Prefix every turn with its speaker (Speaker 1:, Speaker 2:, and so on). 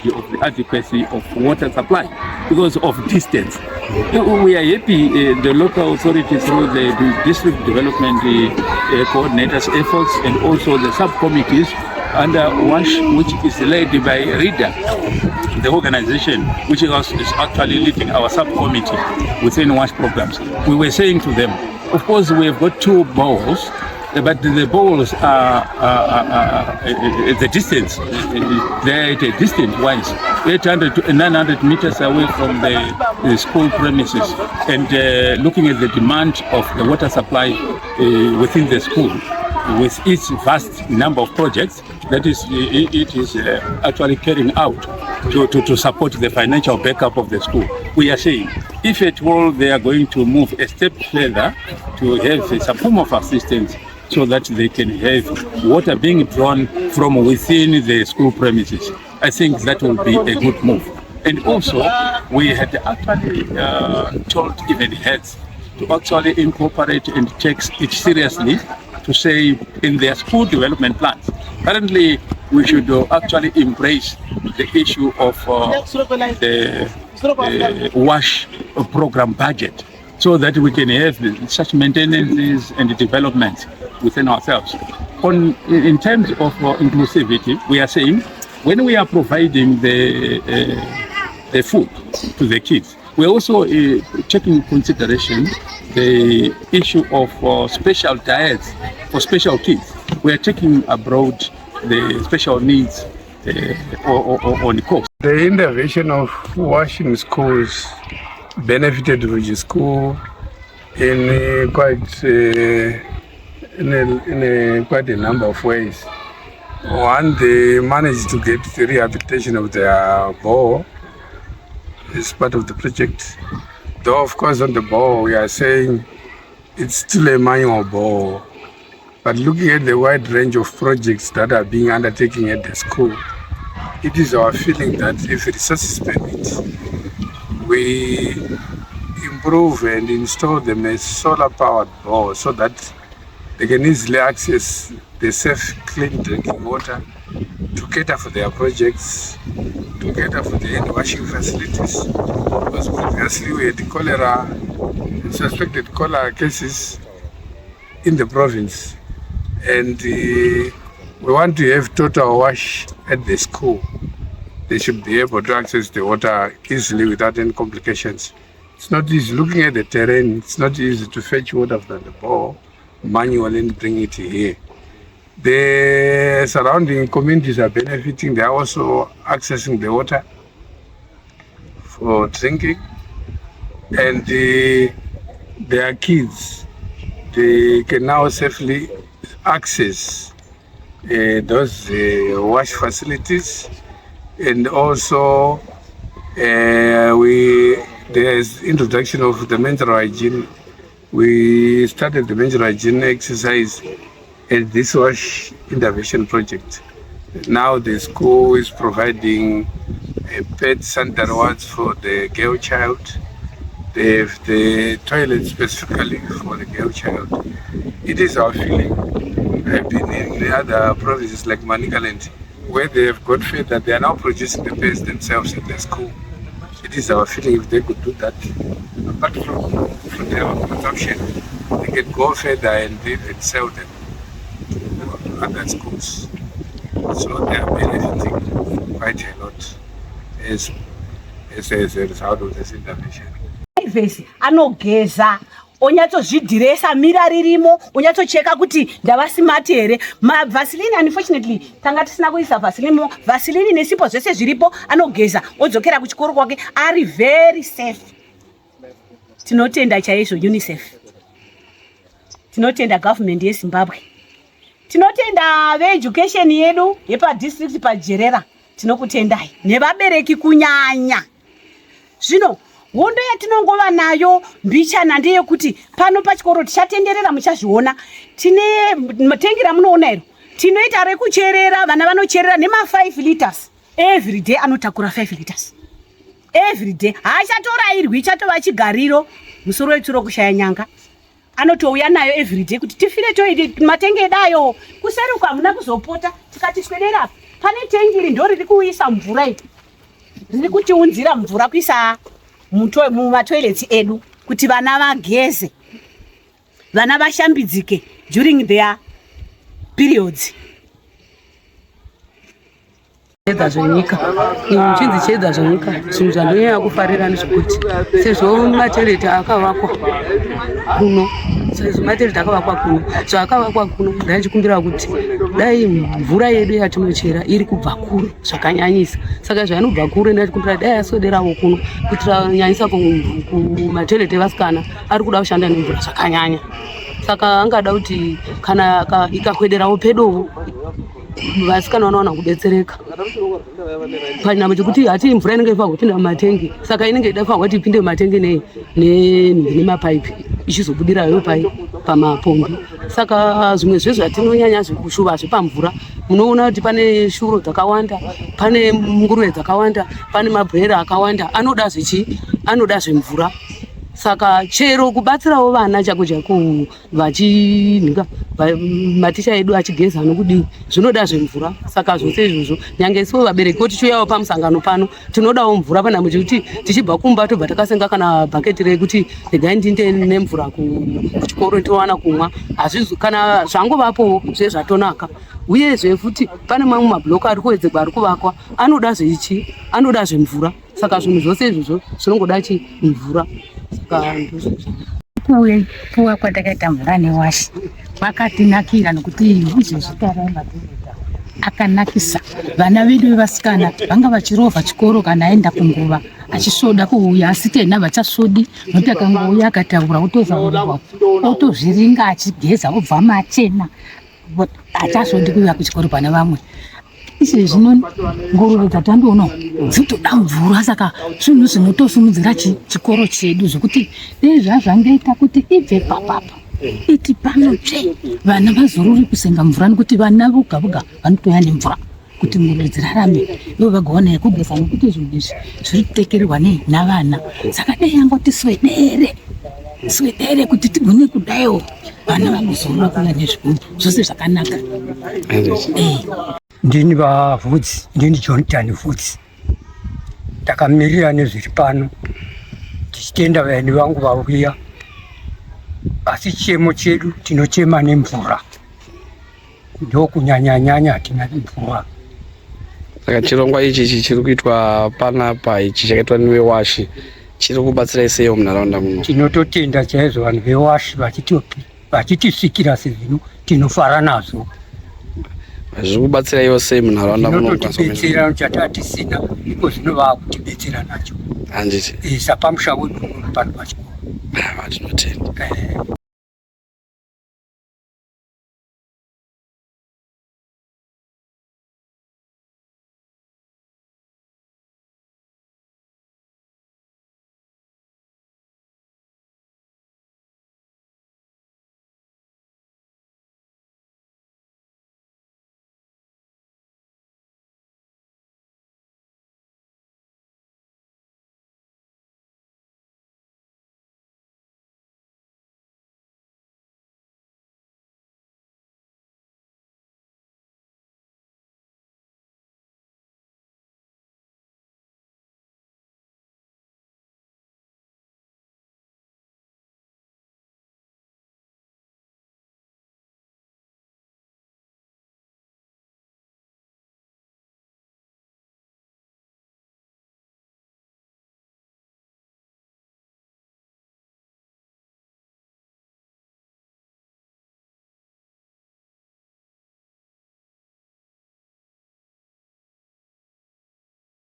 Speaker 1: security of the adequacy of water supply because of distance. We are happy the local authorities through the district development coordinators' efforts and also the subcommittees under WASH, which is led by RIDA, the organization which is actually leading our subcommittee within WASH programs. We were saying to them, of course, we have got 2 boreholes, but the boreholes are the distance. They're at a distance wise, 800 to 900 meters away from the school premises, and looking at the demand of the water supply within the school, with its vast number of projects that it is actually carrying out to support the financial backup of the school. We are saying, if at all they are going to move a step further to have some form of assistance so that they can have water being drawn from within the school premises, I think that will be a good move. And also, we had actually told even heads to actually incorporate and take it seriously, to say in their school development plans. Currently, we should actually embrace the issue of the WASH program budget, so that we can have such maintenances and developments within ourselves. In terms of inclusivity, we are saying when we are providing the food to the kids, we are also taking into consideration the issue of special diets for special kids. We are taking abroad the special needs on the coast.
Speaker 2: The intervention of washing schools benefited the school in quite a number of ways. One, they managed to get the rehabilitation of their bore as part of the project. Though, of course, on the bore, we are saying it's still a manual bore. But looking at the wide range of projects that are being undertaken at the school, it is our feeling that if resources permit, we improve and install them as solar-powered bores so that they can easily access the safe, clean drinking water to cater for their projects, to cater for the hand washing facilities. Because previously we had cholera, suspected cholera cases in the province, and we want to have total wash at the school. They should be able to access the water easily without any complications. It's not easy. Looking at the terrain, it's not easy to fetch water from the bore manually and bring it here. The surrounding communities are benefiting. They are also accessing the water for drinking, and their kids, they can now safely access those wash facilities. And also there's introduction of the menstrual hygiene. We started the menstrual hygiene exercise at this WASH intervention project. Now the school is providing pet sanitary wards for the girl child. They have the toilet specifically for the girl child. It is our feeling. I've been in the other provinces like Manicaland, where they have got fed that they are now producing the paste themselves in their school. It is our feeling if they could do that, apart from their own consumption, they can go further and even sell them to other schools. So they are benefiting quite a lot as a result of this intervention.
Speaker 3: Onyatsozvidhiresa mira ririmo, onyatsocheka kuti ndava smart here. Vaseline, unfortunately, tanga tisina kuisa Vaseline. Vaseline nesipo zvese zviripo anogeza odzokera kuchikoro kwake ari very safe. Tinotenda chaizvo UNICEF. Tinotenda government yeZimbabwe. Tinotenda veeducation yedu yepa district pajerera. Tinokutendai nevabereki kunyanya. Zvino hondo yatinongova nayo mbichana ndeyekuti pano pachikoro tichatenderera muchazviona. Tine tengi ramunoona iro tinoita rekucherera, vana vanocherera nema 5 liters every day. Anotakura 5 liters every day. Haachatorairwi, chatova chigariro musoro weturo kushaya nyanga. Anotouya nayo every day kuti tifile toiti matenge edayo kuseruka muna kuzopota tikati swedera pane tengi iri ndo riri kuisa mvura iri. riri kutiunzira mvura kuisa mumatoilets edu kuti vana vageze, vana vashambidzike during their periods.
Speaker 4: Chedza zvenyika chinzi chedza zvenyika zvinhu zvandonyanya kufarira nezvekuti sezvo matereti akavakwa kuno zvaakavakwa kuno ndachikumbira kuti dai mvura yedu yatinochera iri kubva kure zvakanyanyisa. Saka zvainobva kure ndachikumbira dai aswederawo kuno kuitira kunyanyisa kumatereti evasikana ari kuda kushanda nemvura zvakanyanya. Saka angada kuti kana ikahwederawo pedowo vasikana vanowana kudetsereka panyama chekuti hati mvura inenge ifanirwa kupinda mumatengi, saka inenge idafanirwa kuti ipinde mumatengi nemapaipi ichizobudirayo pamapombi. Saka zvimwe zvezvatinonyanya zvekushuva zvepamvura, munoona kuti pane shuro dzakawanda, pane nguruve dzakawanda, pane mabhera akawanda, anoda zvemvura. Saka chero kubatsirawo vana chako maticha edu achigeza nokudii zvinoda zvemvura. Saka zvose izvozvo nyange isuwo vabereki tichiuyawo pamusangano pano tinodawo mvura panhamo chekuti tichibva kumba tobva takasenga kana bhaketi rekuti regai ndinde nemvura kuchikoro tinowana kumwa. Kana zvangovapowo zvezvatonaka. Uyezve futi pane mamwe mabhuloku ari kuwedzerwa ari kuvakwa anoda zvemvura. Saka zvinhu zvose izvozvo zvinongoda mvura.
Speaker 5: Kuwa kwatakaita mvura newashi kwakatinakira nokuti izvozvitarai madhorobha akanakisa. Vana vedu vevasikana vanga vachirovha chikoro kana aenda kunguva achisvoda kuuya, asi tena vachasvodi nokuti akangouya akataura otozaurirwa otozviringa achigeza obva machena, achasvodi kuuya kuchikoro pana vamwe. Izvi zvino nguruve dzatandoona dzitoda mvura. Saka zvinhu zvinotosimudzira chikoro chedu zvokuti dei zvazvangaita kuti ibve papapa iti panotsve vana vazorori kusenga mvura, nokuti vana voga voga vanotoya nemvura kuti nguruve dzirarame ivo vagawana yekugeza, nokuti zvinhu izvi zviri kutekererwa navana. Saka dei yangoti swedere kuti tigone kudaiwo vana vagozorora kuya nezvigubhu zvose zvakanaka.
Speaker 6: Ndini vavhudzi, ndini Jonathan Vhudzi, ndakamirira nezviri pano tichitenda vaeni vangu vauya, asi chemo chedu tinochema nemvura, ndokunyanya hatina mvura.
Speaker 7: Saka chirongwa ichi chiri kuitwa panapa ichi chakaitwa nevewashi chiri kubatsira seio munharaunda muno?
Speaker 6: Tinototenda chaizvo vanhu vewashi vachitisvikira sezvino tinofara nazvo.
Speaker 7: Zviri kubatsira ivo sei munharaunda muno?
Speaker 6: Zvinototibetsera chatatisina iko zvino vaakutibetsera nacho.
Speaker 7: Handiti
Speaker 6: sapamusha wedu pano pachikoro.
Speaker 7: Tinotenda.